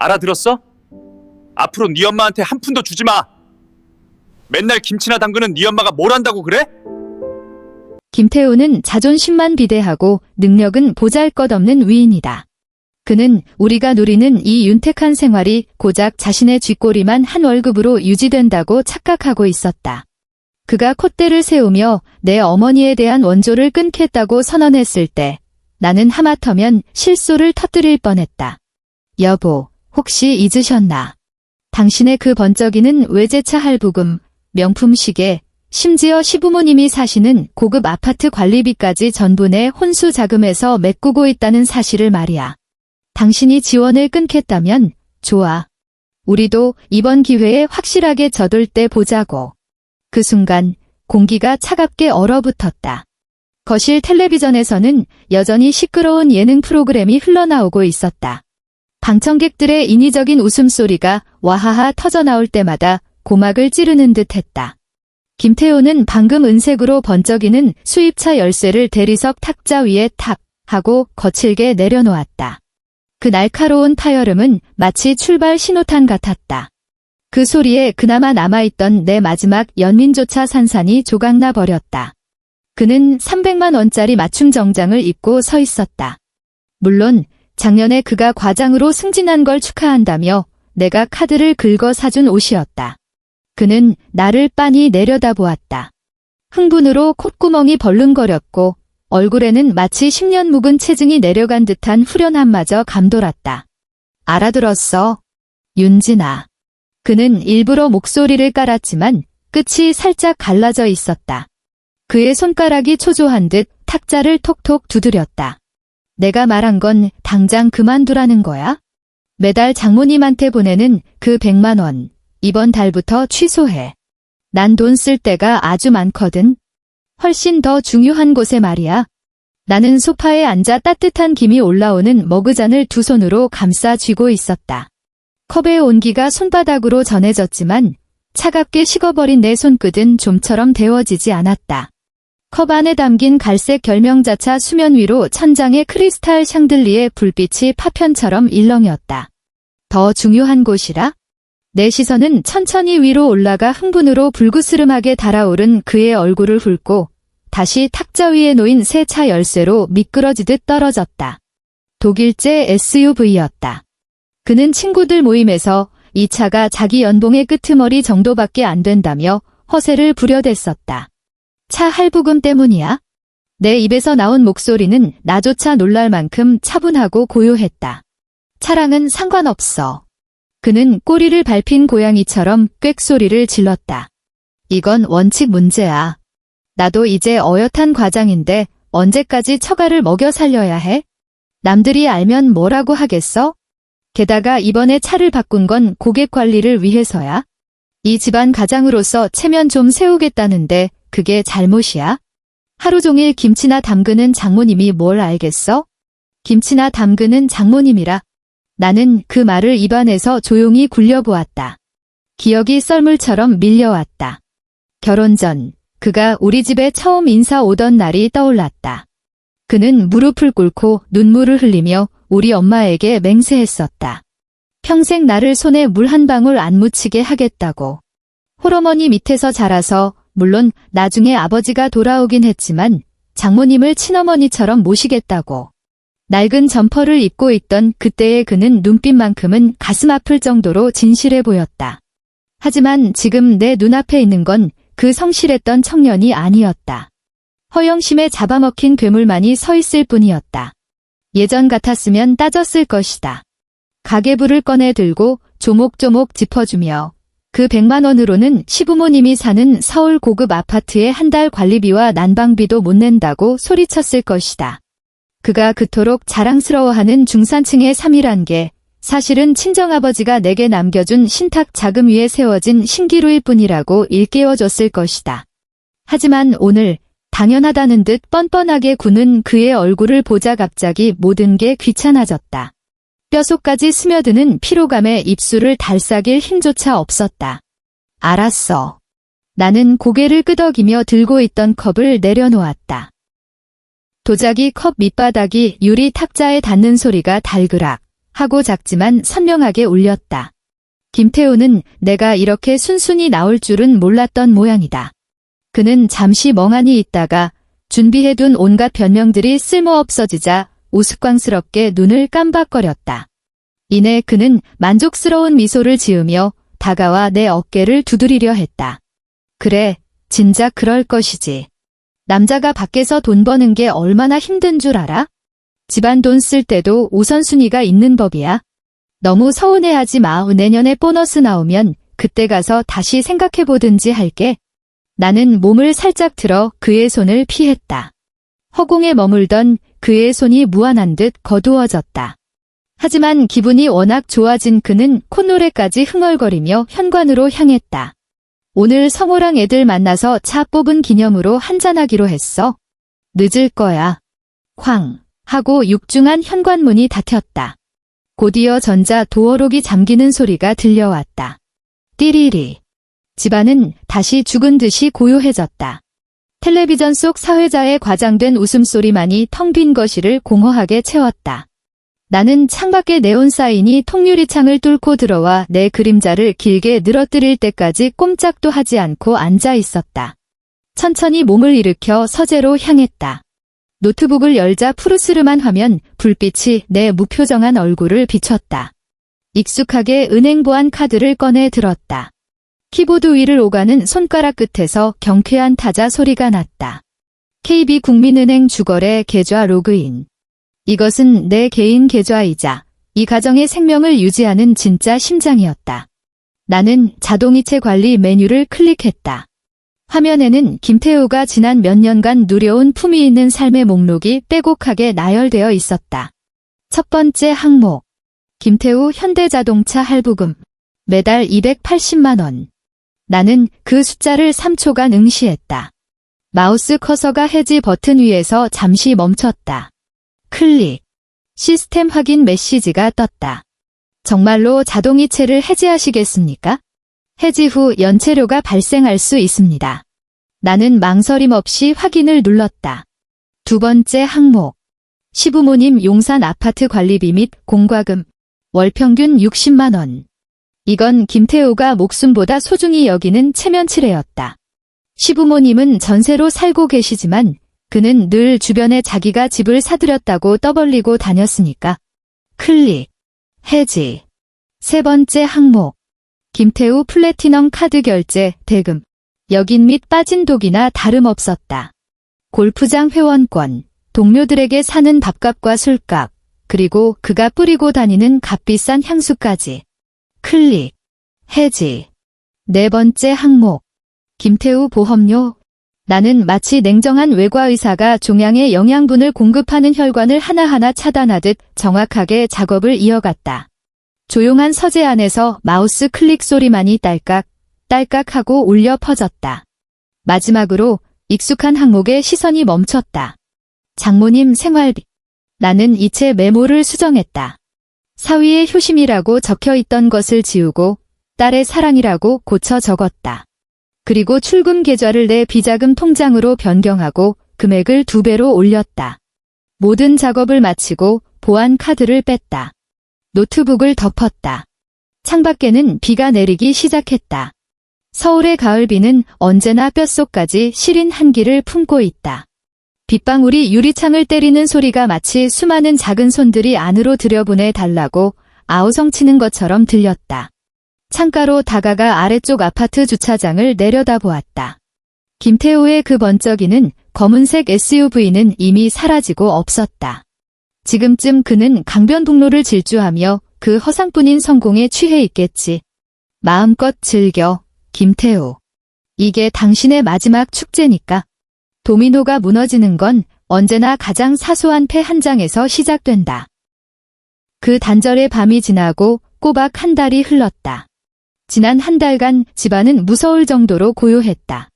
알아들었어? 앞으로 네 엄마한테 한 푼도 주지 마. 맨날 김치나 담그는 네 엄마가 뭘 한다고 그래? 김태우는 자존심만 비대하고 능력은 보잘것없는 위인이다. 그는 우리가 누리는 이 윤택한 생활이 고작 자신의 쥐꼬리만 한 월급으로 유지된다고 착각하고 있었다. 그가 콧대를 세우며 내 어머니에 대한 원조를 끊겠다고 선언했을 때 나는 하마터면 실소를 터뜨릴 뻔했다. 여보, 혹시 잊으셨나? 당신의 그 번쩍이는 외제차 할부금, 명품 시계, 심지어 시부모님이 사시는 고급 아파트 관리비까지 전부 내 혼수 자금에서 메꾸고 있다는 사실을 말이야. 당신이 지원을 끊겠다면 좋아. 우리도 이번 기회에 확실하게 젖을 때 보자고. 그 순간 공기가 차갑게 얼어붙었다. 거실 텔레비전에서는 여전히 시끄러운 예능 프로그램이 흘러나오고 있었다. 방청객들의 인위적인 웃음소리가 와하하 터져나올 때마다 고막을 찌르는 듯했다. 김태호는 방금 은색으로 번쩍이는 수입차 열쇠를 대리석 탁자 위에 탁 하고 거칠게 내려놓았다. 그 날카로운 타열음은 마치 출발 신호탄 같았다. 그 소리에 그나마 남아있던 내 마지막 연민조차 산산이 조각나 버렸다. 그는 300만 원짜리 맞춤 정장을 입고 서 있었다. 물론 작년에 그가 과장으로 승진한 걸 축하한다며 내가 카드를 긁어 사준 옷이었다. 그는 나를 빤히 내려다보았다. 흥분으로 콧구멍이 벌렁거렸고 얼굴에는 마치 10년 묵은 체증이 내려간 듯한 후련함마저 감돌았다. 알아들었어. 윤진아. 그는 일부러 목소리를 깔았지만 끝이 살짝 갈라져 있었다. 그의 손가락이 초조한 듯 탁자를 톡톡 두드렸다. 내가 말한 건 당장 그만두라는 거야? 매달 장모님한테 보내는 그 100만 원, 이번 달부터 취소해. 난 돈 쓸 때가 아주 많거든. 훨씬 더 중요한 곳에 말이야. 나는 소파에 앉아 따뜻한 김이 올라오는 머그잔을 두 손으로 감싸 쥐고 있었다. 컵의 온기가 손바닥으로 전해졌지만 차갑게 식어버린 내 손끝은 좀처럼 데워지지 않았다. 컵 안에 담긴 갈색 결명자차 수면 위로 천장의 크리스탈 샹들리에 불빛이 파편처럼 일렁였다. 더 중요한 곳이라? 내 시선은 천천히 위로 올라가 흥분으로 불그스름하게 달아오른 그의 얼굴을 훑고 다시 탁자 위에 놓인 새 차 열쇠로 미끄러지듯 떨어졌다. 독일제 SUV였다. 그는 친구들 모임에서 이 차가 자기 연봉의 끄트머리 정도밖에 안 된다며 허세를 부려댔었다. 차 할부금 때문이야? 내 입에서 나온 목소리는 나조차 놀랄 만큼 차분하고 고요했다. 차랑은 상관없어. 그는 꼬리를 밟힌 고양이처럼 꽥소리를 질렀다. 이건 원칙 문제야. 나도 이제 어엿한 과장인데 언제까지 처가를 먹여 살려야 해? 남들이 알면 뭐라고 하겠어? 게다가 이번에 차를 바꾼 건 고객 관리를 위해서야. 이 집안 가장으로서 체면 좀 세우겠다는데 그게 잘못이야? 하루 종일 김치나 담그는 장모님이 뭘 알겠어? 김치나 담그는 장모님이라. 나는 그 말을 입안에서 조용히 굴려보았다. 기억이 썰물처럼 밀려왔다. 결혼 전 그가 우리 집에 처음 인사 오던 날이 떠올랐다. 그는 무릎을 꿇고 눈물을 흘리며 우리 엄마에게 맹세했었다. 평생 나를 손에 물 한 방울 안 묻히게 하겠다고. 홀어머니 밑에서 자라서 물론 나중에 아버지가 돌아오긴 했지만 장모님을 친어머니처럼 모시겠다고. 낡은 점퍼를 입고 있던 그때의 그는 눈빛만큼은 가슴 아플 정도로 진실해 보였다. 하지만 지금 내 눈앞에 있는 건 그 성실했던 청년이 아니었다. 허영심에 잡아먹힌 괴물만이 서 있을 뿐이었다. 예전 같았으면 따졌을 것이다. 가계부를 꺼내 들고 조목조목 짚어주며 그 100만 원으로는 시부모님이 사는 서울 고급 아파트의 한 달 관리비와 난방비도 못 낸다고 소리쳤을 것이다. 그가 그토록 자랑스러워하는 중산층의 삶이란 게 사실은 친정아버지가 내게 남겨준 신탁 자금 위에 세워진 신기루일 뿐이라고 일깨워줬을 것이다. 하지만 오늘 당연하다는 듯 뻔뻔하게 구는 그의 얼굴을 보자 갑자기 모든 게 귀찮아졌다. 뼛속까지 스며드는 피로감에 입술을 달싹일 힘조차 없었다. 알았어. 나는 고개를 끄덕이며 들고 있던 컵을 내려놓았다. 도자기 컵 밑바닥이 유리 탁자에 닿는 소리가 달그락 하고 작지만 선명하게 울렸다. 김태우는 내가 이렇게 순순히 나올 줄은 몰랐던 모양이다. 그는 잠시 멍하니 있다가 준비해둔 온갖 변명들이 쓸모없어지자 우스꽝스럽게 눈을 깜박거렸다. 이내 그는 만족스러운 미소를 지으며 다가와 내 어깨를 두드리려 했다. 그래, 진작 그럴 것이지. 남자가 밖에서 돈 버는 게 얼마나 힘든 줄 알아? 집안 돈 쓸 때도 우선순위가 있는 법이야. 너무 서운해하지 마. 내년에 보너스 나오면 그때 가서 다시 생각해보든지 할게. 나는 몸을 살짝 틀어 그의 손을 피했다. 허공에 머물던 그의 손이 무한한 듯 거두어졌다. 하지만 기분이 워낙 좋아진 그는 콧노래까지 흥얼거리며 현관으로 향했다. 오늘 성호랑 애들 만나서 차 뽑은 기념으로 한잔하기로 했어. 늦을 거야. 쾅 하고 육중한 현관문이 닫혔다. 곧이어 전자 도어록이 잠기는 소리가 들려왔다. 띠리리. 집안은 다시 죽은 듯이 고요해졌다. 텔레비전 속 사회자의 과장된 웃음소리만이 텅 빈 거실을 공허하게 채웠다. 나는 창밖에 네온 사인이 통유리창을 뚫고 들어와 내 그림자를 길게 늘어뜨릴 때까지 꼼짝도 하지 않고 앉아 있었다. 천천히 몸을 일으켜 서재로 향했다. 노트북을 열자 푸르스름한 화면, 불빛이 내 무표정한 얼굴을 비췄다. 익숙하게 은행 보안 카드를 꺼내 들었다. 키보드 위를 오가는 손가락 끝에서 경쾌한 타자 소리가 났다. KB국민은행 주거래 계좌 로그인. 이것은 내 개인 계좌이자 이 가정의 생명을 유지하는 진짜 심장이었다. 나는 자동이체 관리 메뉴를 클릭했다. 화면에는 김태우가 지난 몇 년간 누려온 품위 있는 삶의 목록이 빼곡하게 나열되어 있었다. 첫 번째 항목. 김태우 현대자동차 할부금. 매달 280만 원. 나는 그 숫자를 3초간 응시했다. 마우스 커서가 해지 버튼 위에서 잠시 멈췄다. 클릭. 시스템 확인 메시지가 떴다. 정말로 자동이체를 해지하시겠습니까? 해지 후 연체료가 발생할 수 있습니다. 나는 망설임 없이 확인을 눌렀다. 두 번째 항목. 시부모님 용산 아파트 관리비 및 공과금. 월 평균 60만 원. 이건 김태우가 목숨보다 소중히 여기는 체면치레였다. 시부모님은 전세로 살고 계시지만 그는 늘 주변에 자기가 집을 사들였다고 떠벌리고 다녔으니까. 클릭. 해지. 세 번째 항목. 김태우 플래티넘 카드 결제, 대금. 여긴 및 빠진 독이나 다름없었다. 골프장 회원권, 동료들에게 사는 밥값과 술값, 그리고 그가 뿌리고 다니는 값비싼 향수까지. 클릭. 해지. 네 번째 항목. 김태우 보험료. 나는 마치 냉정한 외과의사가 종양에 영양분을 공급하는 혈관을 하나하나 차단하듯 정확하게 작업을 이어갔다. 조용한 서재 안에서 마우스 클릭 소리만이 딸깍, 딸깍하고 울려 퍼졌다. 마지막으로 익숙한 항목에 시선이 멈췄다. 장모님 생활비. 나는 이체 메모를 수정했다. 사위의 효심이라고 적혀있던 것을 지우고 딸의 사랑이라고 고쳐 적었다. 그리고 출금 계좌를 내 비자금 통장으로 변경하고 금액을 2배로 올렸다. 모든 작업을 마치고 보안 카드를 뺐다. 노트북을 덮었다. 창밖에는 비가 내리기 시작했다. 서울의 가을비는 언제나 뼛속까지 시린 한기를 품고 있다. 빗방울이 유리창을 때리는 소리가 마치 수많은 작은 손들이 안으로 들여보내 달라고 아우성치는 것처럼 들렸다. 창가로 다가가 아래쪽 아파트 주차장을 내려다보았다. 김태우의 그 번쩍이는 검은색 SUV는 이미 사라지고 없었다. 지금쯤 그는 강변북로를 질주하며 그 허상뿐인 성공에 취해 있겠지. 마음껏 즐겨, 김태우. 이게 당신의 마지막 축제니까. 도미노가 무너지는 건 언제나 가장 사소한 패 한 장에서 시작된다. 그 단절의 밤이 지나고 꼬박 한 달이 흘렀다. 지난 한 달간 집안은 무서울 정도로 고요했다.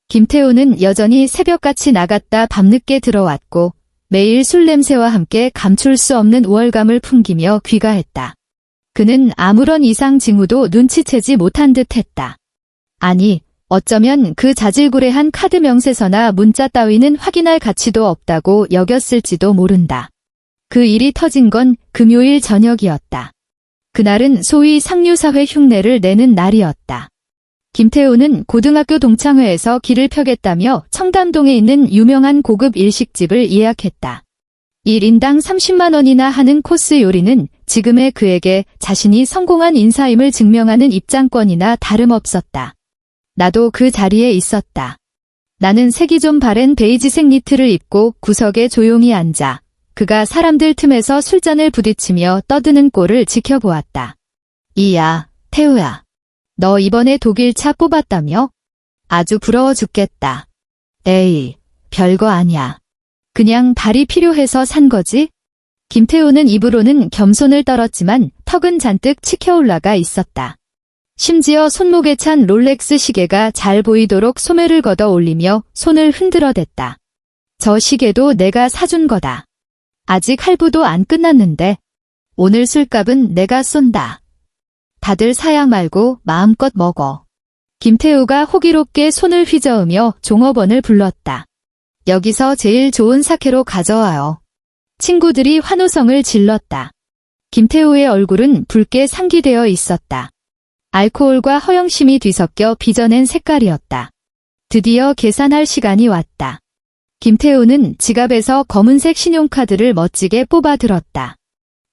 김태우는 여전히 새벽같이 나갔다 밤늦게 들어왔고 매일 술 냄새와 함께 감출 수 없는 우월감을 풍기며 귀가했다. 그는 아무런 이상 징후도 눈치채지 못한 듯했다. 아니, 어쩌면 그 자질구레한 카드 명세서나 문자 따위는 확인할 가치도 없다고 여겼을지도 모른다. 그 일이 터진 건 금요일 저녁이었다. 그날은 소위 상류사회 흉내를 내는 날이었다. 김태우는 고등학교 동창회에서 길을 펴겠다며 청담동에 있는 유명한 고급 일식집을 예약했다. 1인당 30만 원이나 하는 코스 요리는 지금의 그에게 자신이 성공한 인사임을 증명하는 입장권이나 다름없었다. 나도 그 자리에 있었다. 나는 색이 좀 바랜 베이지색 니트를 입고 구석에 조용히 앉아 그가 사람들 틈에서 술잔을 부딪히며 떠드는 꼴을 지켜보았다. 이야, 태우야. 너 이번에 독일차 뽑았다며? 아주 부러워 죽겠다. 에이, 별거 아니야. 그냥 발이 필요해서 산 거지? 김태우는 입으로는 겸손을 떨었지만 턱은 잔뜩 치켜 올라가 있었다. 심지어 손목에 찬 롤렉스 시계가 잘 보이도록 소매를 걷어 올리며 손을 흔들어댔다. 저 시계도 내가 사준 거다. 아직 할부도 안 끝났는데 오늘 술값은 내가 쏜다. 다들 사양 말고 마음껏 먹어. 김태우가 호기롭게 손을 휘저으며 종업원을 불렀다. 여기서 제일 좋은 사케로 가져와요. 친구들이 환호성을 질렀다. 김태우의 얼굴은 붉게 상기되어 있었다. 알코올과 허영심이 뒤섞여 빚어낸 색깔이었다. 드디어 계산할 시간이 왔다. 김태우는 지갑에서 검은색 신용카드를 멋지게 뽑아 들었다.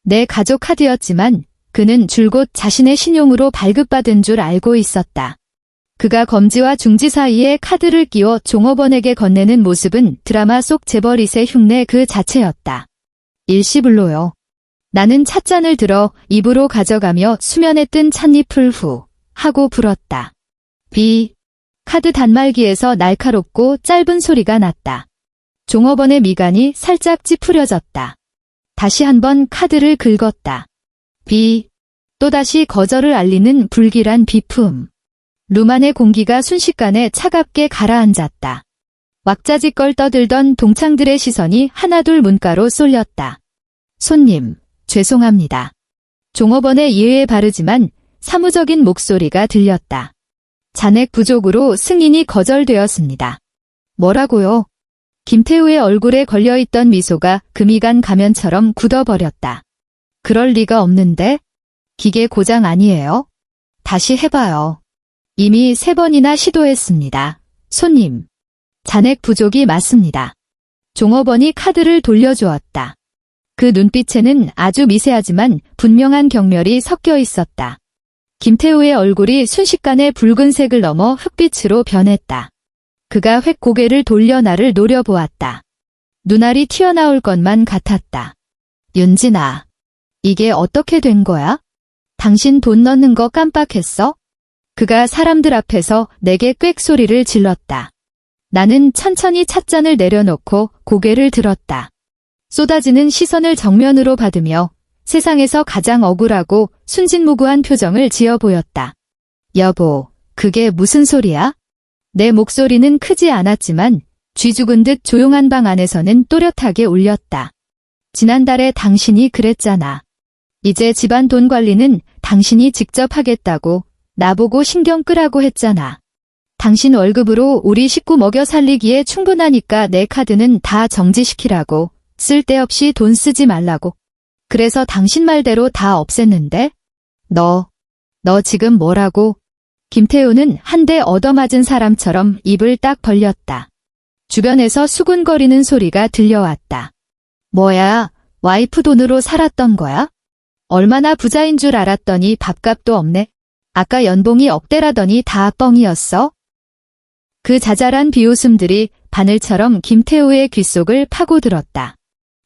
내 가족 카드였지만 그는 줄곧 자신의 신용으로 발급받은 줄 알고 있었다. 그가 검지와 중지 사이에 카드를 끼워 종업원에게 건네는 모습은 드라마 속 재벌이세 흉내 그 자체였다. 일시불로요. 나는 찻잔을 들어 입으로 가져가며 수면에 뜬 찻잎을 후 하고 불었다. 비. 카드 단말기에서 날카롭고 짧은 소리가 났다. 종업원의 미간이 살짝 찌푸려졌다. 다시 한번 카드를 긁었다. 비. 또다시 거절을 알리는 불길한 비품. 룸 안의 공기가 순식간에 차갑게 가라앉았다. 왁자지껄 떠들던 동창들의 시선이 하나둘 문가로 쏠렸다. 손님, 죄송합니다. 종업원의 예의에 바르지만 사무적인 목소리가 들렸다. 잔액 부족으로 승인이 거절되었습니다. 뭐라고요? 김태우의 얼굴에 걸려있던 미소가 금이 간 가면처럼 굳어버렸다. 그럴 리가 없는데? 기계 고장 아니에요? 다시 해봐요. 이미 3번이나 시도했습니다. 손님. 잔액 부족이 맞습니다. 종업원이 카드를 돌려주었다. 그 눈빛에는 아주 미세하지만 분명한 경멸이 섞여 있었다. 김태우의 얼굴이 순식간에 붉은색을 넘어 흑빛으로 변했다. 그가 획 고개를 돌려 나를 노려보았다. 눈알이 튀어나올 것만 같았다. 윤진아, 이게 어떻게 된 거야? 당신 돈 넣는 거 깜빡했어? 그가 사람들 앞에서 내게 꽥 소리를 질렀다. 나는 천천히 찻잔을 내려놓고 고개를 들었다. 쏟아지는 시선을 정면으로 받으며 세상에서 가장 억울하고 순진무구한 표정을 지어 보였다. 여보, 그게 무슨 소리야? 내 목소리는 크지 않았지만 쥐 죽은 듯 조용한 방 안에서는 또렷하게 울렸다. 지난달에 당신이 그랬잖아. 이제 집안 돈 관리는 당신이 직접 하겠다고 나보고 신경 끄라고 했잖아. 당신 월급으로 우리 식구 먹여 살리기에 충분하니까 내 카드는 다 정지시키라고, 쓸데없이 돈 쓰지 말라고. 그래서 당신 말대로 다 없앴는데? 너 지금 뭐라고? 김태우는 한 대 얻어맞은 사람처럼 입을 딱 벌렸다. 주변에서 수군거리는 소리가 들려왔다. 뭐야, 와이프 돈으로 살았던 거야? 얼마나 부자인 줄 알았더니 밥값도 없네. 아까 연봉이 억대라더니 다 뻥이었어? 그 자잘한 비웃음들이 바늘처럼 김태우의 귓속을 파고들었다.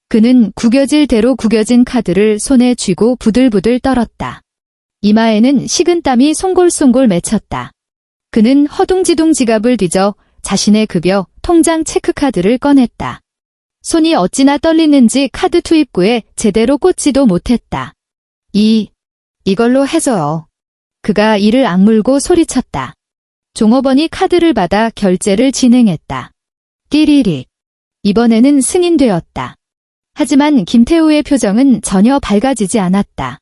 그는 구겨질 대로 구겨진 카드를 손에 쥐고 부들부들 떨었다. 이마에는 식은땀이 송골송골 맺혔다. 그는 허둥지둥 지갑을 뒤져 자신의 급여, 통장 체크카드를 꺼냈다. 손이 어찌나 떨리는지 카드 투입구에 제대로 꽂지도 못했다. 이걸로 해줘요. 그가 이를 악물고 소리쳤다. 종업원이 카드를 받아 결제를 진행했다. 띠리릭. 이번에는 승인되었다. 하지만 김태우의 표정은 전혀 밝아지지 않았다.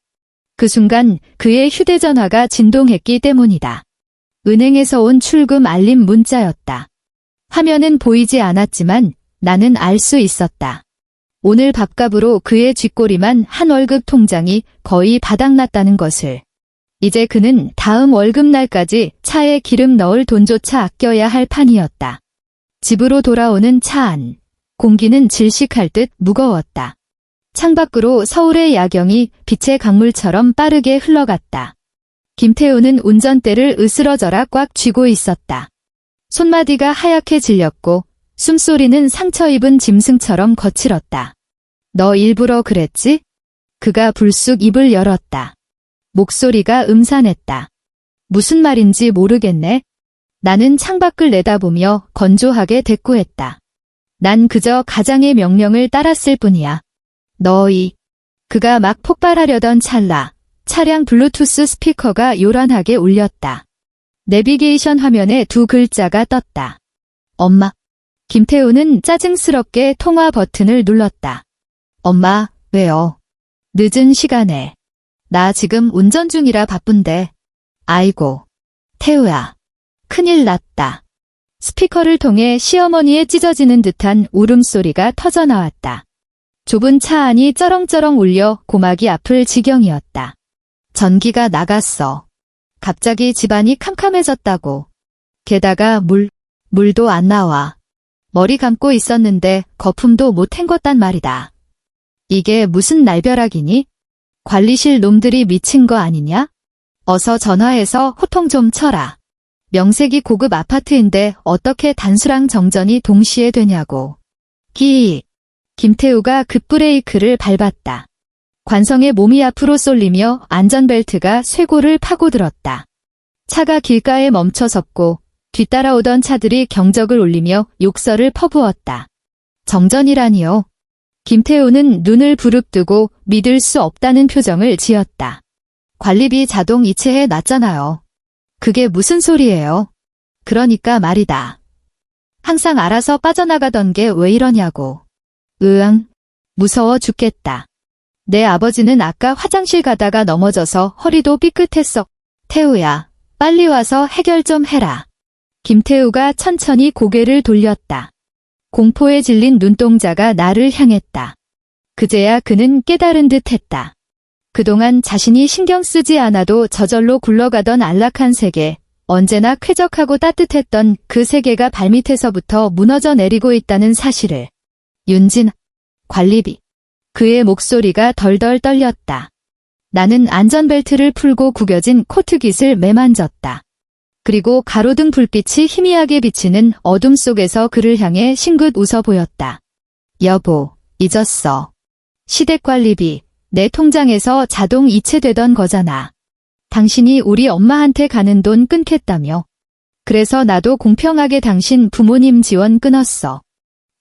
그 순간 그의 휴대전화가 진동했기 때문이다. 은행에서 온 출금 알림 문자였다. 화면은 보이지 않았지만 나는 알 수 있었다. 오늘 밥값으로 그의 쥐꼬리만 한 월급 통장이 거의 바닥났다는 것을. 이제 그는 다음 월급날까지 차에 기름 넣을 돈조차 아껴야 할 판이었다. 집으로 돌아오는 차 안. 공기는 질식할 듯 무거웠다. 창밖으로 서울의 야경이 빛의 강물처럼 빠르게 흘러갔다. 김태우는 운전대를 으스러져라 꽉 쥐고 있었다. 손마디가 하얗게 질렸고 숨소리는 상처 입은 짐승처럼 거칠었다. 너 일부러 그랬지? 그가 불쑥 입을 열었다. 목소리가 음산했다. 무슨 말인지 모르겠네. 나는 창밖을 내다보며 건조하게 대꾸했다. 난 그저 가장의 명령을 따랐을 뿐이야. 너희. 그가 막 폭발하려던 찰나 차량 블루투스 스피커가 요란하게 울렸다. 내비게이션 화면에 두 글자가 떴다. 엄마. 김태우는 짜증스럽게 통화 버튼을 눌렀다. 엄마, 왜요? 늦은 시간에. 나 지금 운전 중이라 바쁜데. 아이고. 태우야. 큰일 났다. 스피커를 통해 시어머니의 찢어지는 듯한 울음소리가 터져나왔다. 좁은 차 안이 쩌렁쩌렁 울려 고막이 아플 지경이었다. 전기가 나갔어. 갑자기 집안이 캄캄해졌다고. 게다가 물도 안 나와. 머리 감고 있었는데 거품도 못 헹궜단 말이다. 이게 무슨 날벼락이니? 관리실 놈들이 미친 거 아니냐? 어서 전화해서 호통 좀 쳐라. 명색이 고급 아파트인데 어떻게 단수랑 정전이 동시에 되냐고. 김태우가 급브레이크를 밟았다. 관성의 몸이 앞으로 쏠리며 안전벨트가 쇄골을 파고들었다. 차가 길가에 멈춰섰고 뒤따라오던 차들이 경적을 울리며 욕설을 퍼부었다. 정전이라니요. 김태우는 눈을 부릅뜨고 믿을 수 없다는 표정을 지었다. 관리비 자동 이체해 놨잖아요. 그게 무슨 소리예요? 그러니까 말이다. 항상 알아서 빠져나가던 게 왜 이러냐고. 으앙, 무서워 죽겠다. 내 아버지는 아까 화장실 가다가 넘어져서 허리도 삐끗했어. 태우야, 빨리 와서 해결 좀 해라. 김태우가 천천히 고개를 돌렸다. 공포에 질린 눈동자가 나를 향했다. 그제야 그는 깨달은 듯 했다. 그동안 자신이 신경 쓰지 않아도 저절로 굴러가던 안락한 세계, 언제나 쾌적하고 따뜻했던 그 세계가 발밑에서부터 무너져 내리고 있다는 사실을. 윤진, 관리비. 그의 목소리가 덜덜 떨렸다. 나는 안전벨트를 풀고 구겨진 코트깃을 매만졌다. 그리고 가로등 불빛이 희미하게 비치는 어둠 속에서 그를 향해 싱긋 웃어 보였다. 여보, 잊었어. 시댁관리비, 내 통장에서 자동 이체되던 거잖아. 당신이 우리 엄마한테 가는 돈 끊겠다며. 그래서 나도 공평하게 당신 부모님 지원 끊었어.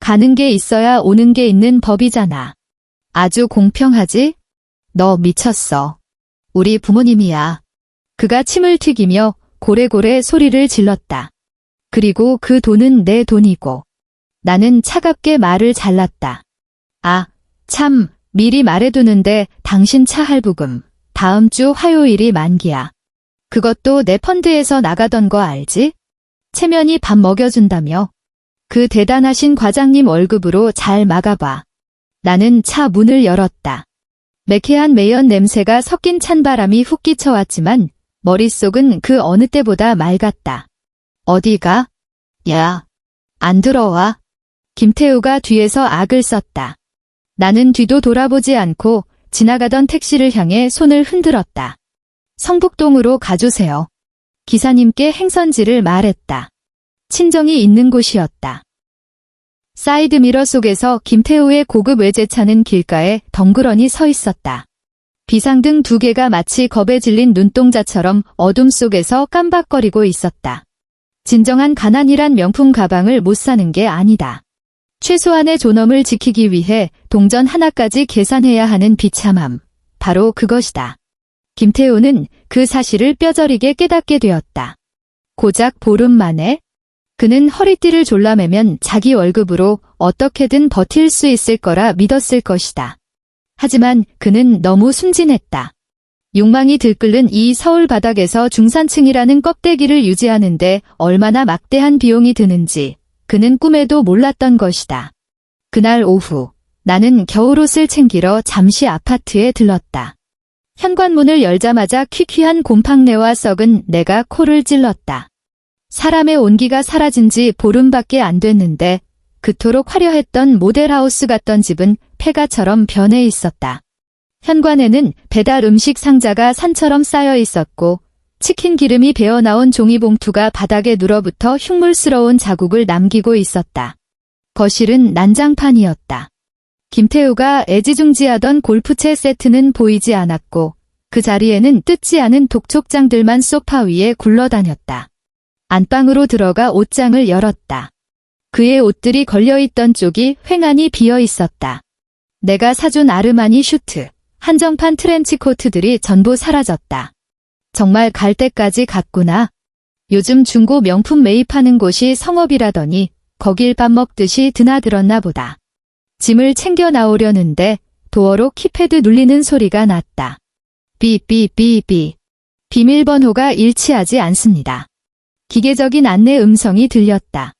가는 게 있어야 오는 게 있는 법이잖아. 아주 공평하지? 너 미쳤어. 우리 부모님이야. 그가 침을 튀기며 고래고래 소리를 질렀다. 그리고 그 돈은 내 돈이고. 나는 차갑게 말을 잘랐다. 아, 참, 미리 말해두는데 당신 차 할부금 다음 주 화요일이 만기야. 그것도 내 펀드에서 나가던 거 알지? 체면이 밥 먹여준다며. 그 대단하신 과장님 월급으로 잘 막아봐. 나는 차 문을 열었다. 매캐한 매연 냄새가 섞인 찬바람이 훅 끼쳐왔지만 머릿속은 그 어느 때보다 맑았다. 어디가? 야, 안 들어와. 김태우가 뒤에서 악을 썼다. 나는 뒤도 돌아보지 않고 지나가던 택시를 향해 손을 흔들었다. 성북동으로 가주세요. 기사님께 행선지를 말했다. 친정이 있는 곳이었다. 사이드미러 속에서 김태우의 고급 외제차는 길가에 덩그러니 서 있었다. 비상등 두 개가 마치 겁에 질린 눈동자처럼 어둠 속에서 깜박거리고 있었다. 진정한 가난이란 명품 가방을 못 사는 게 아니다. 최소한의 존엄을 지키기 위해 동전 하나까지 계산해야 하는 비참함. 바로 그것이다. 김태우는 그 사실을 뼈저리게 깨닫게 되었다. 고작 보름 만에 그는 허리띠를 졸라매면 자기 월급으로 어떻게든 버틸 수 있을 거라 믿었을 것이다. 하지만 그는 너무 순진했다. 욕망이 들끓는 이 서울 바닥에서 중산층이라는 껍데기를 유지하는데 얼마나 막대한 비용이 드는지 그는 꿈에도 몰랐던 것이다. 그날 오후 나는 겨울옷을 챙기러 잠시 아파트에 들렀다. 현관문을 열자마자 퀴퀴한 곰팡내와 썩은 내가 코를 찔렀다. 사람의 온기가 사라진 지 보름밖에 안 됐는데 그토록 화려했던 모델하우스 같던 집은 폐가처럼 변해 있었다. 현관에는 배달 음식 상자가 산처럼 쌓여 있었고 치킨 기름이 배어나온 종이봉투가 바닥에 눌어붙어 흉물스러운 자국을 남기고 있었다. 거실은 난장판이었다. 김태우가 애지중지하던 골프채 세트는 보이지 않았고 그 자리에는 뜯지 않은 독촉장들만 소파 위에 굴러다녔다. 안방으로 들어가 옷장을 열었다. 그의 옷들이 걸려있던 쪽이 횡하니 비어 있었다. 내가 사준 아르마니 슈트, 한정판 트렌치 코트들이 전부 사라졌다. 정말 갈 때까지 갔구나. 요즘 중고 명품 매입하는 곳이 성업이라더니 거길 밥 먹듯이 드나들었나 보다. 짐을 챙겨 나오려는데 도어로 키패드 눌리는 소리가 났다. 삐삐삐삐. 비밀번호가 일치하지 않습니다. 기계적인 안내 음성이 들렸다.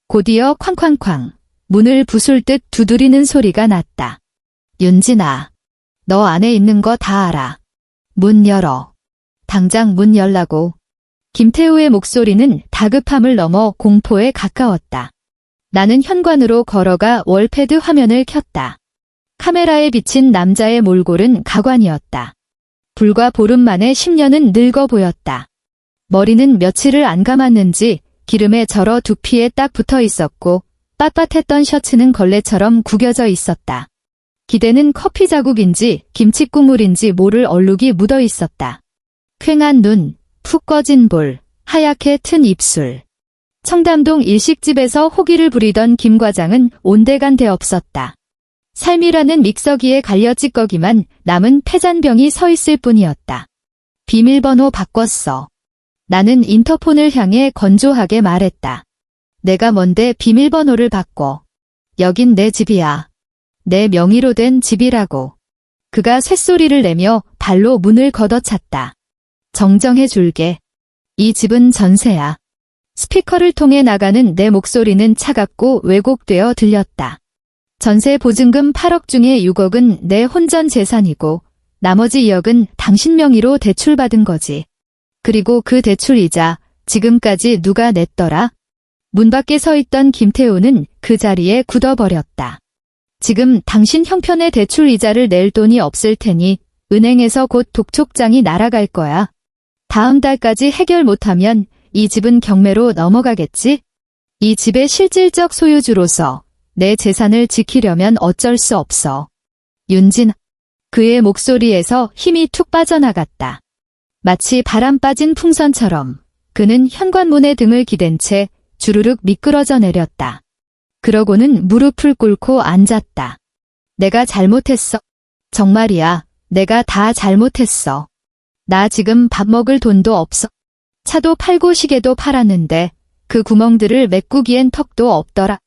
곧이어 쾅쾅쾅 문을 부술 듯 두드리는 소리가 났다. 윤진아, 너 안에 있는 거 다 알아. 문 열어. 당장 문 열라고. 김태우의 목소리는 다급함을 넘어 공포에 가까웠다. 나는 현관으로 걸어가 월패드 화면을 켰다. 카메라에 비친 남자의 몰골은 가관이었다. 불과 보름 만에 10년은 늙어 보였다. 머리는 며칠을 안 감았는지 기름에 절어 두피에 딱 붙어 있었고 빳빳했던 셔츠는 걸레처럼 구겨져 있었다. 기대는 커피 자국인지 김치 국물인지 모를 얼룩이 묻어 있었다. 퀭한 눈, 푹 꺼진 볼, 하얗게 튼 입술. 청담동 일식집에서 호기를 부리던 김 과장은 온데간데 없었다. 삶이라는 믹서기에 갈려 찌꺼기만 남은 폐잔병이 서 있을 뿐이었다. 비밀번호 바꿨어. 나는 인터폰을 향해 건조하게 말했다. 내가 뭔데 비밀번호를 바꿔. 여긴 내 집이야. 내 명의로 된 집이라고. 그가 쇳소리를 내며 발로 문을 걷어찼다. 정정해 줄게. 이 집은 전세야. 스피커를 통해 나가는 내 목소리는 차갑고 왜곡되어 들렸다. 전세 보증금 8억 중에 6억은 내 혼전 재산이고 나머지 2억은 당신 명의로 대출받은 거지. 그리고 그 대출이자 지금까지 누가 냈더라? 문 밖에 서 있던 김태우는 그 자리에 굳어버렸다. 지금 당신 형편의 대출 이자를 낼 돈이 없을 테니 은행에서 곧 독촉장이 날아갈 거야. 다음 달까지 해결 못하면 이 집은 경매로 넘어가겠지? 이 집의 실질적 소유주로서 내 재산을 지키려면 어쩔 수 없어. 윤진, 그의 목소리에서 힘이 툭 빠져나갔다. 마치 바람 빠진 풍선처럼 그는 현관문에 등을 기댄 채 주르륵 미끄러져 내렸다. 그러고는 무릎을 꿇고 앉았다. 내가 잘못했어. 정말이야, 내가 다 잘못했어. 나 지금 밥 먹을 돈도 없어. 차도 팔고 시계도 팔았는데 그 구멍들을 메꾸기엔 턱도 없더라.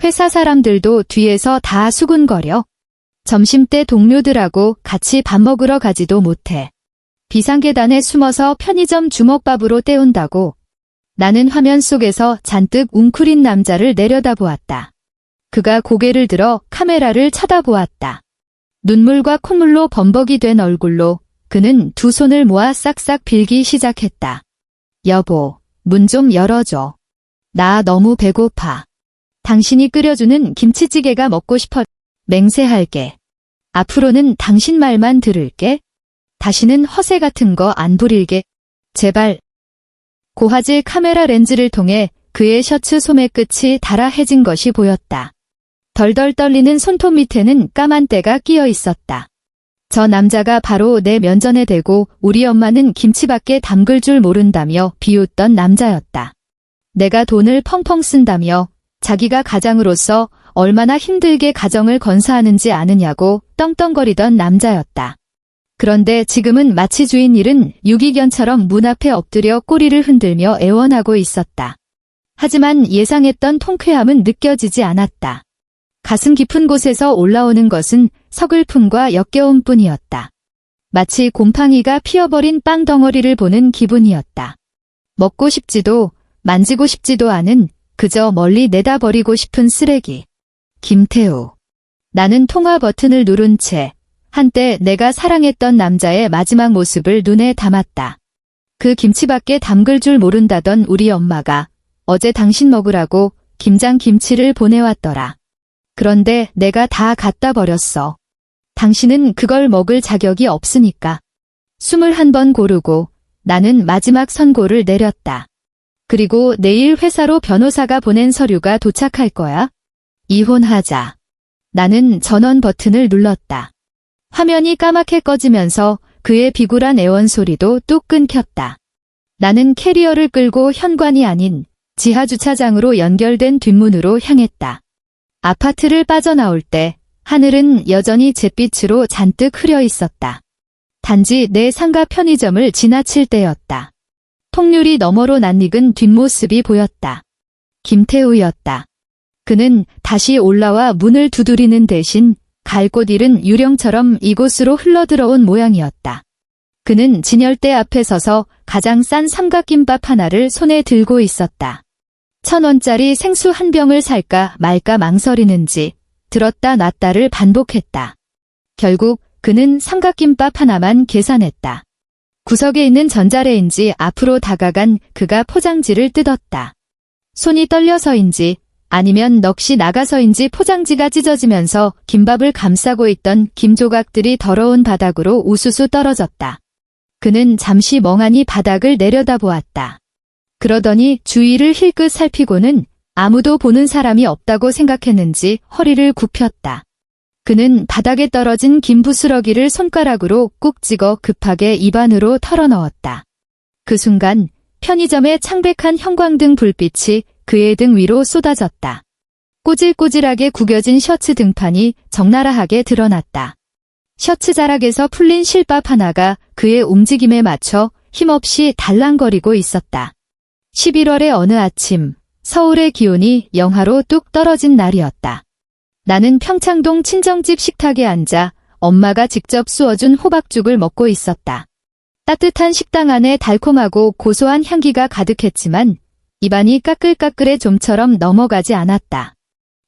회사 사람들도 뒤에서 다 수군거려. 점심때 동료들하고 같이 밥 먹으러 가지도 못해. 비상계단에 숨어서 편의점 주먹밥으로 때운다고. 나는 화면 속에서 잔뜩 웅크린 남자를 내려다보았다. 그가 고개를 들어 카메라를 쳐다보았다. 눈물과 콧물로 범벅이 된 얼굴로 그는 두 손을 모아 싹싹 빌기 시작했다. 여보, 문 좀 열어줘. 나 너무 배고파. 당신이 끓여주는 김치찌개가 먹고 싶어. 맹세할게. 앞으로는 당신 말만 들을게. 다시는 허세 같은 거 안 부릴게. 제발. 고화질 카메라 렌즈를 통해 그의 셔츠 소매 끝이 달아해진 것이 보였다. 덜덜 떨리는 손톱 밑에는 까만 때가 끼어 있었다. 저 남자가 바로 내 면전에 대고 우리 엄마는 김치밖에 담글 줄 모른다며 비웃던 남자였다. 내가 돈을 펑펑 쓴다며 자기가 가장으로서 얼마나 힘들게 가정을 건사하는지 아느냐고 떵떵거리던 남자였다. 그런데 지금은 마치 주인 일은 유기견처럼 문 앞에 엎드려 꼬리를 흔들며 애원하고 있었다. 하지만 예상했던 통쾌함은 느껴지지 않았다. 가슴 깊은 곳에서 올라오는 것은 서글픔과 역겨움 뿐이었다. 마치 곰팡이가 피어버린 빵 덩어리를 보는 기분이었다. 먹고 싶지도 만지고 싶지도 않은 그저 멀리 내다버리고 싶은 쓰레기. 김태우. 나는 통화 버튼을 누른 채 한때 내가 사랑했던 남자의 마지막 모습을 눈에 담았다. 그 김치밖에 담글 줄 모른다던 우리 엄마가 어제 당신 먹으라고 김장 김치를 보내왔더라. 그런데 내가 다 갖다 버렸어. 당신은 그걸 먹을 자격이 없으니까. 21번 고르고 나는 마지막 선고를 내렸다. 그리고 내일 회사로 변호사가 보낸 서류가 도착할 거야. 이혼하자. 나는 전원 버튼을 눌렀다. 화면이 까맣게 꺼지면서 그의 비굴한 애원 소리도 뚝 끊겼다. 나는 캐리어를 끌고 현관이 아닌 지하 주차장으로 연결된 뒷문으로 향했다. 아파트를 빠져나올 때 하늘은 여전히 잿빛으로 잔뜩 흐려 있었다. 단지 내 상가 편의점을 지나칠 때였다. 통유리 너머로 낯익은 뒷모습이 보였다. 김태우였다. 그는 다시 올라와 문을 두드리는 대신 갈 곳 잃은 유령처럼 이곳으로 흘러들어온 모양이었다. 그는 진열대 앞에 서서 가장 싼 삼각김밥 하나를 손에 들고 있었다. 1,000원짜리 생수 한 병을 살까 말까 망설이는지 들었다 놨다를 반복했다. 결국 그는 삼각김밥 하나만 계산했다. 구석에 있는 전자레인지 앞으로 다가간 그가 포장지를 뜯었다. 손이 떨려서인지 아니면 넋이 나가서인지 포장지가 찢어지면서 김밥을 감싸고 있던 김조각들이 더러운 바닥으로 우수수 떨어졌다. 그는 잠시 멍하니 바닥을 내려다보았다. 그러더니 주위를 힐끗 살피고는 아무도 보는 사람이 없다고 생각했는지 허리를 굽혔다. 그는 바닥에 떨어진 김 부스러기를 손가락으로 꾹 찍어 급하게 입안으로 털어넣었다. 그 순간 편의점의 창백한 형광등 불빛이 그의 등 위로 쏟아졌다. 꼬질꼬질하게 구겨진 셔츠 등판이 적나라하게 드러났다. 셔츠 자락에서 풀린 실밥 하나가 그의 움직임에 맞춰 힘없이 달랑거리고 있었다. 11월의 어느 아침, 서울의 기온이 영하로 뚝 떨어진 날이었다. 나는 평창동 친정집 식탁에 앉아 엄마가 직접 쑤어준 호박죽을 먹고 있었다. 따뜻한 식당 안에 달콤하고 고소한 향기가 가득했지만 입안이 까끌까끌해 좀처럼 넘어가지 않았다.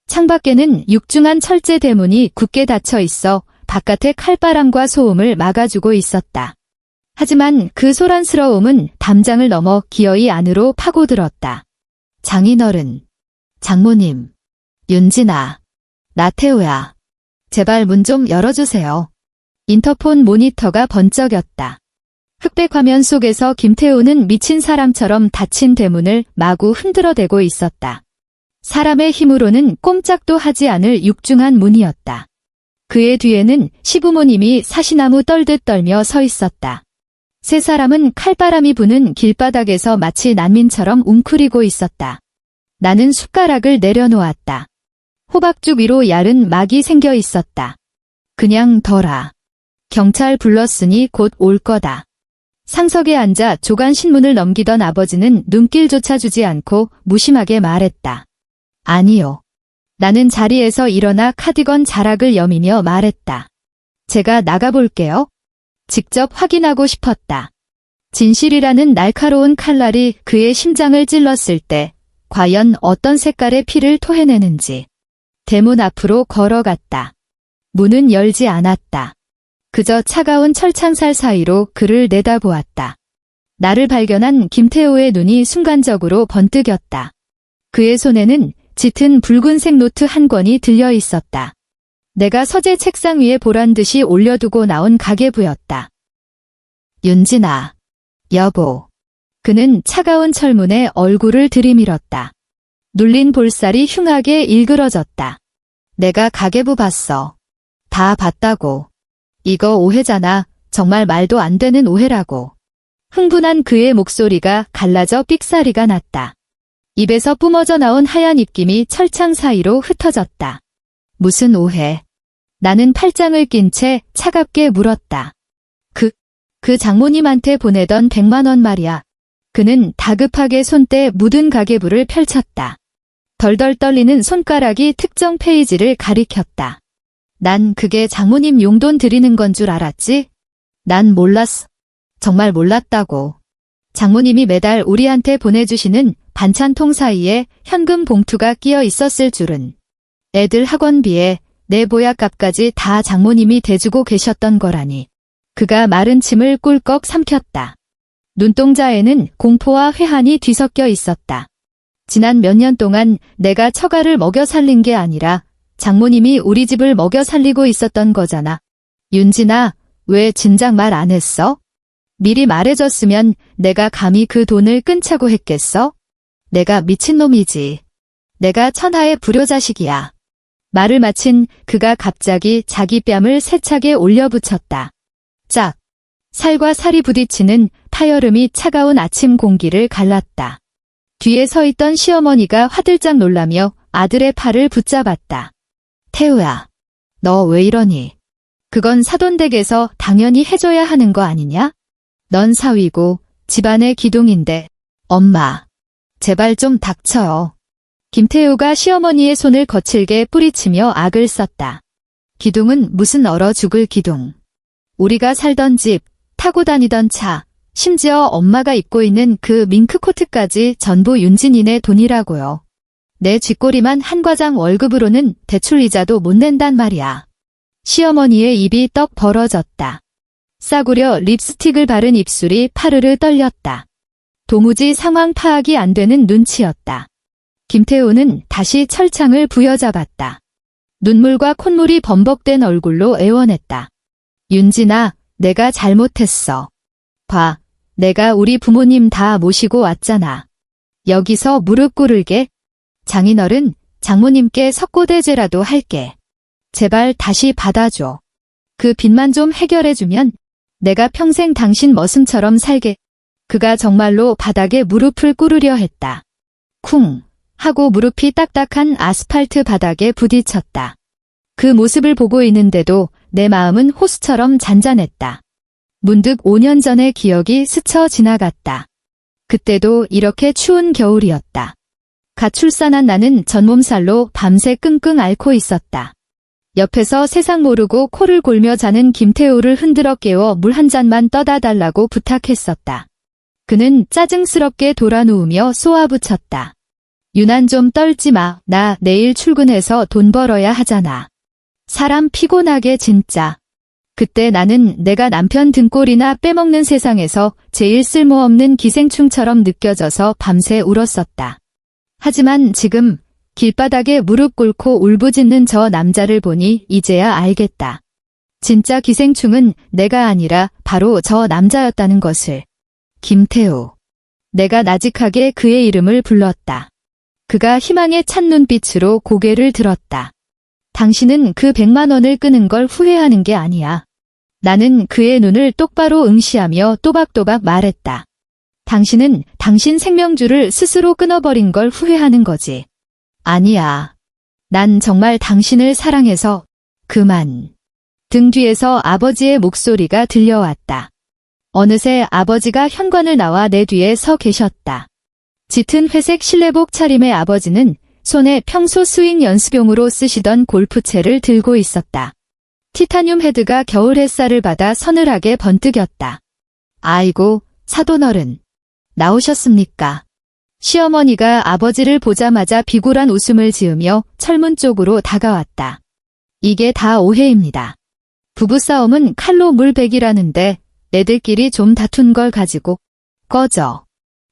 창밖에는 육중한 철제 대문이 굳게 닫혀 있어 바깥의 칼바람과 소음을 막아주고 있었다. 하지만 그 소란스러움은 담장을 넘어 기어이 안으로 파고들었다. 장인어른, 장모님, 윤진아, 나태우야. 제발 문 좀 열어주세요. 인터폰 모니터가 번쩍였다. 흑백 화면 속에서 김태우는 미친 사람처럼 닫힌 대문을 마구 흔들어대고 있었다. 사람의 힘으로는 꼼짝도 하지 않을 육중한 문이었다. 그의 뒤에는 시부모님이 사시나무 떨듯 떨며 서 있었다. 세 사람은 칼바람이 부는 길바닥에서 마치 난민처럼 웅크리고 있었다. 나는 숟가락을 내려놓았다. 호박죽 위로 야른 막이 생겨 있었다. 그냥 덜아. 경찰 불렀으니 곧 올 거다. 상석에 앉아 조간 신문을 넘기던 아버지는 눈길조차 주지 않고 무심하게 말했다. 아니요. 나는 자리에서 일어나 카디건 자락을 여미며 말했다. 제가 나가볼게요. 직접 확인하고 싶었다. 진실이라는 날카로운 칼날이 그의 심장을 찔렀을 때 과연 어떤 색깔의 피를 토해내는지. 대문 앞으로 걸어갔다. 문은 열지 않았다. 그저 차가운 철창살 사이로 그를 내다보았다. 나를 발견한 김태우의 눈이 순간적으로 번뜩였다. 그의 손에는 짙은 붉은색 노트 한 권이 들려 있었다. 내가 서재 책상 위에 보란듯이 올려두고 나온 가계부였다. 윤진아, 여보. 그는 차가운 철문에 얼굴을 들이밀었다. 눌린 볼살이 흉하게 일그러졌다. 내가 가계부 봤어. 다 봤다고. 이거 오해잖아. 정말 말도 안 되는 오해라고. 흥분한 그의 목소리가 갈라져 삑사리가 났다. 입에서 뿜어져 나온 하얀 입김이 철창 사이로 흩어졌다. 무슨 오해? 나는 팔짱을 낀 채 차갑게 물었다. 그 장모님한테 보내던 100만 원 말이야. 그는 다급하게 손때 묻은 가계부를 펼쳤다. 덜덜 떨리는 손가락이 특정 페이지를 가리켰다. 난 그게 장모님 용돈 드리는 건 줄 알았지? 난 몰랐어. 정말 몰랐다고. 장모님이 매달 우리한테 보내주시는 반찬통 사이에 현금 봉투가 끼어 있었을 줄은. 애들 학원비에 내 보약값까지 다 장모님이 대주고 계셨던 거라니. 그가 마른 침을 꿀꺽 삼켰다. 눈동자에는 공포와 회한이 뒤섞여 있었다. 지난 몇 년 동안 내가 처가를 먹여 살린 게 아니라 장모님이 우리 집을 먹여 살리고 있었던 거잖아. 윤진아, 왜 진작 말 안 했어? 미리 말해줬으면 내가 감히 그 돈을 끊자고 했겠어? 내가 미친놈이지. 내가 천하의 불효자식이야. 말을 마친 그가 갑자기 자기 뺨을 세차게 올려붙였다. 짝! 살과 살이 부딪히는 파여름이 차가운 아침 공기를 갈랐다. 뒤에 서 있던 시어머니가 화들짝 놀라며 아들의 팔을 붙잡았다. 태우야, 너 왜 이러니? 그건 사돈댁에서 당연히 해줘야 하는 거 아니냐? 넌 사위고 집안의 기둥인데. 엄마, 제발 좀 닥쳐요. 김태우가 시어머니의 손을 거칠게 뿌리치며 악을 썼다. 기둥은 무슨 얼어 죽을 기둥. 우리가 살던 집, 타고 다니던 차, 심지어 엄마가 입고 있는 그 밍크 코트까지 전부 윤진이네 돈이라고요. 내 쥐꼬리만 한 과장 월급으로는 대출 이자도 못 낸단 말이야. 시어머니의 입이 떡 벌어졌다. 싸구려 립스틱을 바른 입술이 파르르 떨렸다. 도무지 상황 파악이 안 되는 눈치였다. 김태우는 다시 철창을 부여잡았다. 눈물과 콧물이 범벅된 얼굴로 애원했다. 윤진아, 내가 잘못했어. 봐, 내가 우리 부모님 다 모시고 왔잖아. 여기서 무릎 꿇을게. 장인어른, 장모님께 석고대죄라도 할게. 제발 다시 받아줘. 그 빚만 좀 해결해주면 내가 평생 당신 머슴처럼 살게. 그가 정말로 바닥에 무릎을 꿇으려 했다. 쿵 하고 무릎이 딱딱한 아스팔트 바닥에 부딪혔다. 그 모습을 보고 있는데도 내 마음은 호수처럼 잔잔했다. 문득 5년 전의 기억이 스쳐 지나갔다. 그때도 이렇게 추운 겨울이었다. 갓 출산한 나는 전몸살로 밤새 끙끙 앓고 있었다. 옆에서 세상 모르고 코를 골며 자는 김태우를 흔들어 깨워 물 한 잔만 떠다 달라고 부탁했었다. 그는 짜증스럽게 돌아누우며 쏘아붙였다. 유난 좀 떨지 마. 나 내일 출근해서 돈 벌어야 하잖아. 사람 피곤하게 진짜. 그때 나는 내가 남편 등골이나 빼먹는 세상에서 제일 쓸모없는 기생충처럼 느껴져서 밤새 울었었다. 하지만 지금 길바닥에 무릎 꿇고 울부짖는 저 남자를 보니 이제야 알겠다. 진짜 기생충은 내가 아니라 바로 저 남자였다는 것을. 김태우. 내가 나직하게 그의 이름을 불렀다. 그가 희망에 찬 눈빛으로 고개를 들었다. 당신은 그 100만 원을 끄는 걸 후회하는 게 아니야. 나는 그의 눈을 똑바로 응시하며 또박또박 말했다. 당신은 당신 생명줄을 스스로 끊어버린 걸 후회하는 거지. 아니야. 난 정말 당신을 사랑해서. 그만. 등 뒤에서 아버지의 목소리가 들려왔다. 어느새 아버지가 현관을 나와 내 뒤에 서 계셨다. 짙은 회색 실내복 차림의 아버지는 손에 평소 스윙 연습용으로 쓰시던 골프채를 들고 있었다. 티타늄 헤드가 겨울 햇살을 받아 서늘하게 번뜩였다. 아이고, 사돈어른. 나오셨습니까? 시어머니가 아버지를 보자마자 비굴한 웃음을 지으며 철문 쪽으로 다가왔다. 이게 다 오해입니다. 부부싸움은 칼로 물베기라는데 애들끼리 좀 다툰 걸 가지고. 꺼져.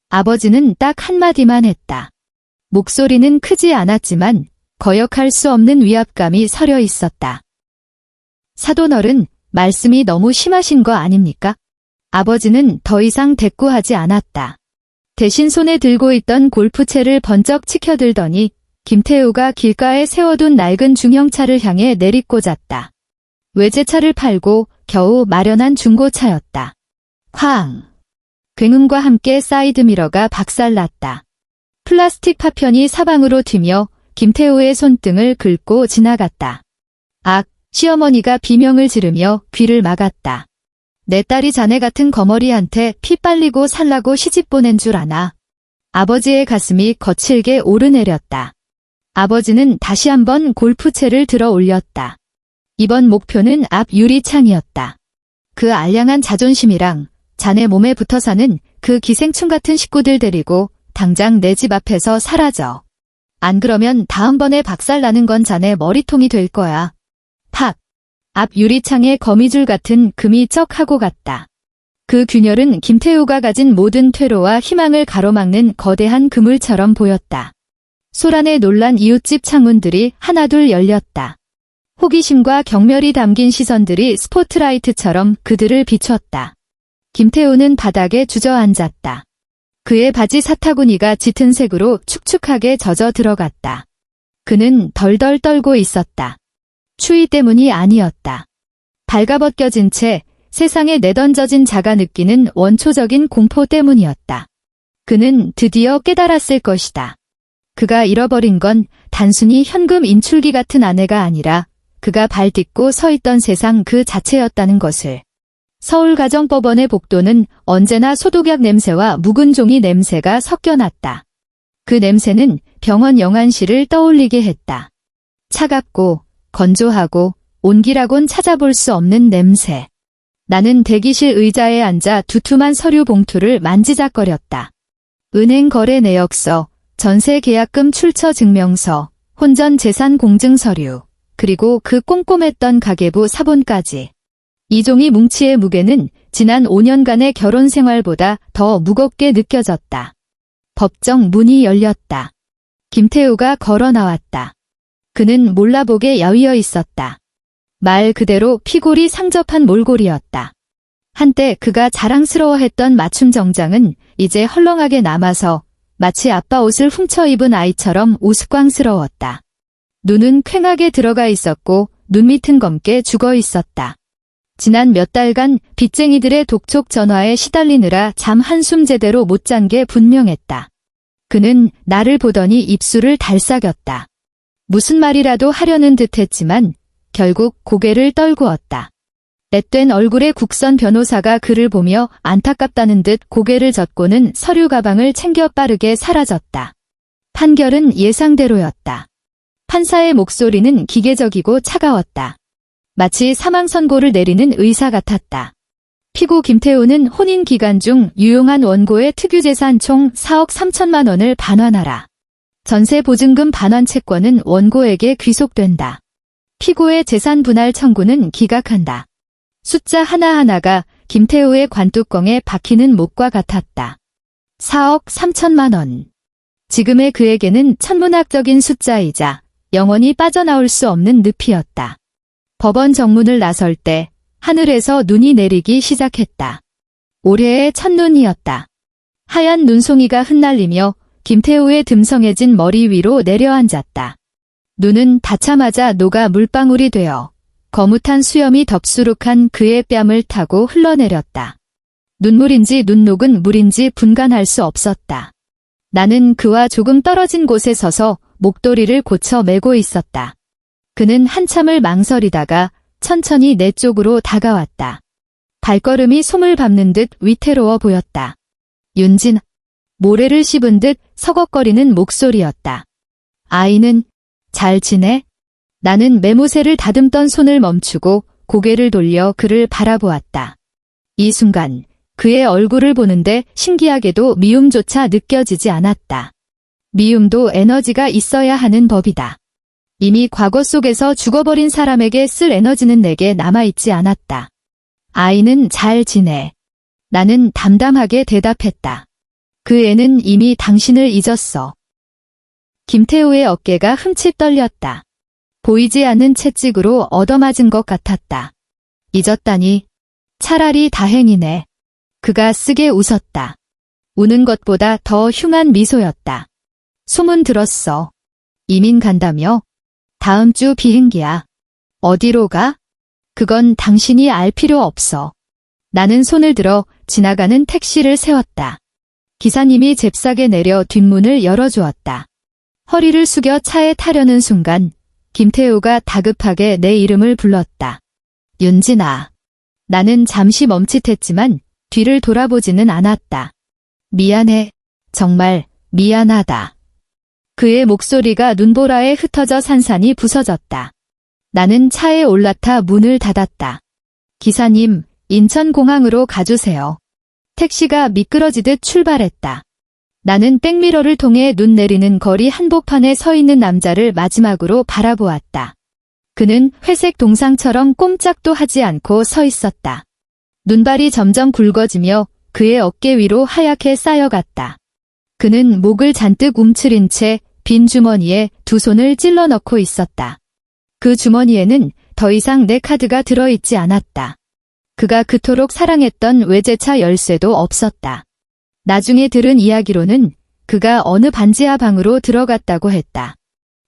아버지는 딱 한마디만 했다. 목소리는 크지 않았지만 거역할 수 없는 위압감이 서려 있었다. 사돈어른, 말씀이 너무 심하신 거 아닙니까? 아버지는 더 이상 대꾸하지 않았다. 대신 손에 들고 있던 골프채를 번쩍 치켜들더니 김태우가 길가에 세워둔 낡은 중형차를 향해 내리꽂았다. 외제차를 팔고 겨우 마련한 중고차였다. 쾅! 굉음과 함께 사이드미러가 박살났다. 플라스틱 파편이 사방으로 튀며 김태우의 손등을 긁고 지나갔다. 악! 시어머니가 비명을 지르며 귀를 막았다. 내 딸이 자네 같은 거머리한테 피 빨리고 살라고 시집 보낸 줄 아나. 아버지의 가슴이 거칠게 오르내렸다. 아버지는 다시 한번 골프채를 들어 올렸다. 이번 목표는 앞 유리창이었다. 그 알량한 자존심이랑 자네 몸에 붙어 사는 그 기생충 같은 식구들 데리고 당장 내 집 앞에서 사라져. 안 그러면 다음번에 박살나는 건 자네 머리통이 될 거야. 앞 유리창에 거미줄 같은 금이 쩍 하고 갔다. 그 균열은 김태우가 가진 모든 퇴로와 희망을 가로막는 거대한 그물처럼 보였다. 소란에 놀란 이웃집 창문들이 하나둘 열렸다. 호기심과 경멸이 담긴 시선들이 스포트라이트처럼 그들을 비췄다. 김태우는 바닥에 주저앉았다. 그의 바지 사타구니가 짙은 색으로 축축하게 젖어 들어갔다. 그는 덜덜 떨고 있었다. 추위 때문이 아니었다. 발가벗겨진 채 세상에 내던져진 자가 느끼는 원초적인 공포 때문이었다. 그는 드디어 깨달았을 것이다. 그가 잃어버린 건 단순히 현금 인출기 같은 아내가 아니라 그가 발 딛고 서 있던 세상 그 자체였다는 것을. 서울가정법원의 복도는 언제나 소독약 냄새와 묵은 종이 냄새가 섞여났다. 그 냄새는 병원 영안실을 떠올리게 했다. 차갑고 건조하고 온기라곤 찾아볼 수 없는 냄새. 나는 대기실 의자에 앉아 두툼한 서류 봉투를 만지작거렸다. 은행 거래 내역서, 전세 계약금 출처 증명서, 혼전 재산 공증 서류, 그리고 그 꼼꼼했던 가계부 사본까지. 이 종이 뭉치의 무게는 지난 5년간의 결혼 생활보다 더 무겁게 느껴졌다. 법정 문이 열렸다. 김태우가 걸어 나왔다. 그는 몰라보게 야위어 있었다. 말 그대로 피골이 상접한 몰골이었다. 한때 그가 자랑스러워했던 맞춤 정장은 이제 헐렁하게 남아서 마치 아빠 옷을 훔쳐 입은 아이처럼 우스꽝스러웠다. 눈은 퀭하게 들어가 있었고 눈밑은 검게 죽어 있었다. 지난 몇 달간 빚쟁이들의 독촉 전화에 시달리느라 잠 한숨 제대로 못 잔 게 분명했다. 그는 나를 보더니 입술을 달싹였다. 무슨 말이라도 하려는 듯 했지만 결국 고개를 떨구었다. 앳된 얼굴의 국선 변호사가 그를 보며 안타깝다는 듯 고개를 젓고는 서류 가방을 챙겨 빠르게 사라졌다. 판결은 예상대로였다. 판사의 목소리는 기계적이고 차가웠다. 마치 사망 선고를 내리는 의사 같았다. 피고 김태우는 혼인 기간 중 유용한 원고의 특유재산 총 4억 3천만 원을 반환하라. 전세 보증금 반환 채권은 원고에게 귀속된다. 피고의 재산 분할 청구는 기각한다. 숫자 하나하나가 김태우의 관뚜껑에 박히는 목과 같았다. 4억 3천만 원. 지금의 그에게는 천문학적인 숫자이자 영원히 빠져나올 수 없는 늪이었다. 법원 정문을 나설 때 하늘에서 눈이 내리기 시작했다. 올해의 첫눈이었다. 하얀 눈송이가 흩날리며 김태우의 듬성해진 머리 위로 내려앉았다. 눈은 닿자마자 녹아 물방울이 되어 거뭇한 수염이 덥수룩한 그의 뺨을 타고 흘러내렸다. 눈물인지 눈녹은 물인지 분간할 수 없었다. 나는 그와 조금 떨어진 곳에 서서 목도리를 고쳐 메고 있었다. 그는 한참을 망설이다가 천천히 내 쪽으로 다가왔다. 발걸음이 솜을 밟는 듯 위태로워 보였다. 윤진, 모래를 씹은 듯 서걱거리는 목소리였다. 아이는 잘 지내? 나는 매무새를 다듬던 손을 멈추고 고개를 돌려 그를 바라보았다. 이 순간 그의 얼굴을 보는데 신기하게도 미움조차 느껴지지 않았다. 미움도 에너지가 있어야 하는 법이다. 이미 과거 속에서 죽어버린 사람에게 쓸 에너지는 내게 남아있지 않았다. 아이는 잘 지내. 나는 담담하게 대답했다. 그 애는 이미 당신을 잊었어. 김태우의 어깨가 흠칫 떨렸다. 보이지 않는 채찍으로 얻어맞은 것 같았다. 잊었다니. 차라리 다행이네. 그가 쓰게 웃었다. 우는 것보다 더 흉한 미소였다. 소문 들었어. 이민 간다며? 다음 주 비행기야. 어디로 가? 그건 당신이 알 필요 없어. 나는 손을 들어 지나가는 택시를 세웠다. 기사님이 잽싸게 내려 뒷문을 열어주었다. 허리를 숙여 차에 타려는 순간 김태우가 다급하게 내 이름을 불렀다. 윤진아. 나는 잠시 멈칫했지만 뒤를 돌아보지는 않았다. 미안해. 정말 미안하다. 그의 목소리가 눈보라에 흩어져 산산이 부서졌다. 나는 차에 올라타 문을 닫았다. 기사님, 인천공항으로 가주세요. 택시가 미끄러지듯 출발했다. 나는 백미러를 통해 눈 내리는 거리 한복판에 서 있는 남자를 마지막으로 바라보았다. 그는 회색 동상처럼 꼼짝도 하지 않고 서 있었다. 눈발이 점점 굵어지며 그의 어깨 위로 하얗게 쌓여갔다. 그는 목을 잔뜩 움츠린 채 빈 주머니에 두 손을 찔러 넣고 있었다. 그 주머니에는 더 이상 내 카드가 들어있지 않았다. 그가 그토록 사랑했던 외제차 열쇠도 없었다. 나중에 들은 이야기로는 그가 어느 반지하 방으로 들어갔다고 했다.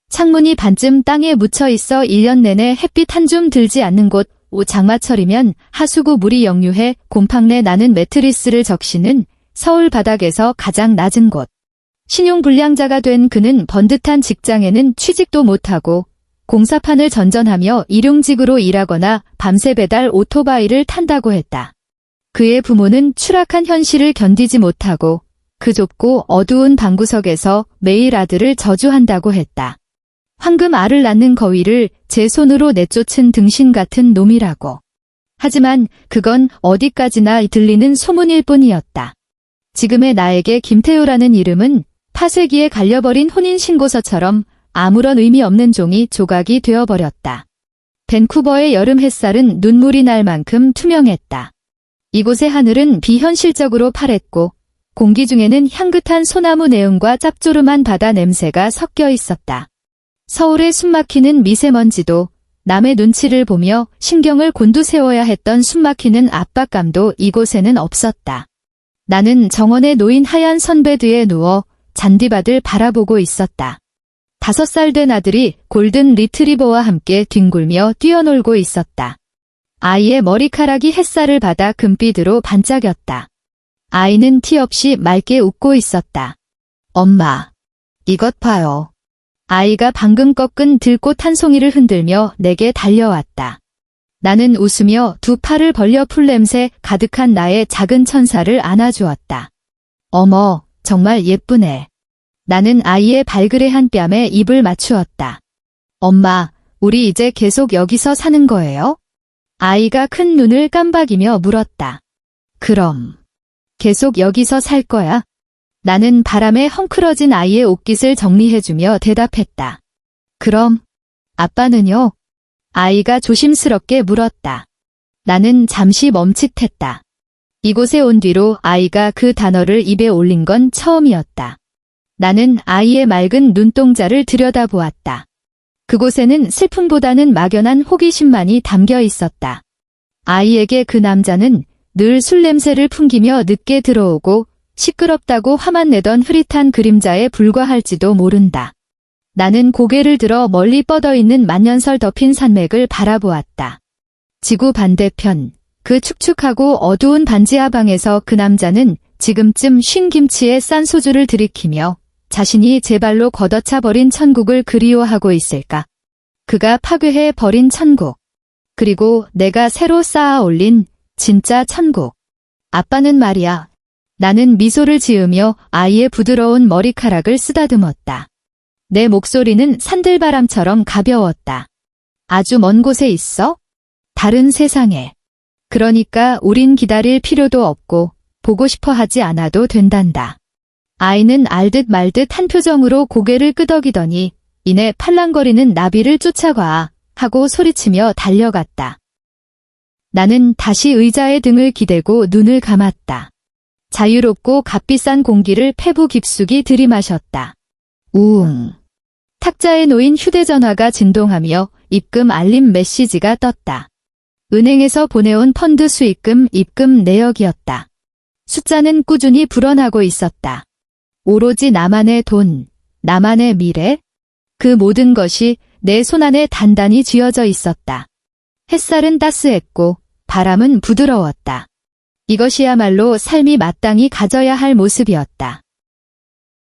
창문이 반쯤 땅에 묻혀 있어 1년 내내 햇빛 한 줌 들지 않는 곳, 장마철이면 하수구 물이 역류해 곰팡내 나는 매트리스를 적시는 서울 바닥에서 가장 낮은 곳. 신용불량자가 된 그는 번듯한 직장에는 취직도 못하고 공사판을 전전하며 일용직으로 일하거나 밤새 배달 오토바이를 탄다고 했다. 그의 부모는 추락한 현실을 견디지 못하고 그 좁고 어두운 방구석에서 매일 아들을 저주한다고 했다. 황금 알을 낳는 거위를 제 손으로 내쫓은 등신 같은 놈이라고. 하지만 그건 어디까지나 들리는 소문일 뿐이었다. 지금의 나에게 김태우라는 이름은 파쇄기에 갈려버린 혼인신고서처럼 아무런 의미 없는 종이 조각이 되어버렸다. 밴쿠버의 여름 햇살은 눈물이 날 만큼 투명했다. 이곳의 하늘은 비현실적으로 파랬고 공기 중에는 향긋한 소나무 내음과 짭조름한 바다 냄새가 섞여 있었다. 서울의 숨막히는 미세먼지도 남의 눈치를 보며 신경을 곤두세워야 했던 숨막히는 압박감도 이곳에는 없었다. 나는 정원에 놓인 하얀 선베드에 누워 잔디밭을 바라보고 있었다. 5살 된 아들이 골든 리트리버와 함께 뒹굴며 뛰어놀고 있었다. 아이의 머리카락이 햇살을 받아 금빛으로 반짝였다. 아이는 티 없이 맑게 웃고 있었다. 엄마, 이것 봐요. 아이가 방금 꺾은 들꽃 한 송이를 흔들며 내게 달려왔다. 나는 웃으며 두 팔을 벌려 풀냄새 가득한 나의 작은 천사를 안아주었다. 어머, 정말 예쁘네. 나는 아이의 발그레 한 뺨에 입을 맞추었다. 엄마, 우리 이제 계속 여기서 사는 거예요? 아이가 큰 눈을 깜박이며 물었다. 그럼, 계속 여기서 살 거야? 나는 바람에 헝클어진 아이의 옷깃을 정리해주며 대답했다. 그럼, 아빠는요? 아이가 조심스럽게 물었다. 나는 잠시 멈칫했다. 이곳에 온 뒤로 아이가 그 단어를 입에 올린 건 처음이었다. 나는 아이의 맑은 눈동자를 들여다보았다. 그곳에는 슬픔보다는 막연한 호기심만이 담겨 있었다. 아이에게 그 남자는 늘 술 냄새를 풍기며 늦게 들어오고 시끄럽다고 화만 내던 흐릿한 그림자에 불과할지도 모른다. 나는 고개를 들어 멀리 뻗어있는 만년설 덮인 산맥을 바라보았다. 지구 반대편, 그 축축하고 어두운 반지하 방에서 그 남자는 지금쯤 쉰 김치에 싼 소주를 들이키며 자신이 제 발로 걷어차 버린 천국을 그리워하고 있을까? 그가 파괴해 버린 천국. 그리고 내가 새로 쌓아 올린 진짜 천국. 아빠는 말이야. 나는 미소를 지으며 아이의 부드러운 머리카락을 쓰다듬었다. 내 목소리는 산들바람처럼 가벼웠다. 아주 먼 곳에 있어? 다른 세상에. 그러니까 우린 기다릴 필요도 없고 보고 싶어 하지 않아도 된단다. 아이는 알듯 말듯 한 표정으로 고개를 끄덕이더니 이내 팔랑거리는 나비를 쫓아가 하고 소리치며 달려갔다. 나는 다시 의자에 등을 기대고 눈을 감았다. 자유롭고 값비싼 공기를 폐부 깊숙이 들이마셨다. 우웅. 탁자에 놓인 휴대전화가 진동하며 입금 알림 메시지가 떴다. 은행에서 보내온 펀드 수익금 입금 내역이었다. 숫자는 꾸준히 불어나고 있었다. 오로지 나만의 돈, 나만의 미래? 그 모든 것이 내 손안에 단단히 쥐어져 있었다. 햇살은 따스했고 바람은 부드러웠다. 이것이야말로 삶이 마땅히 가져야 할 모습이었다.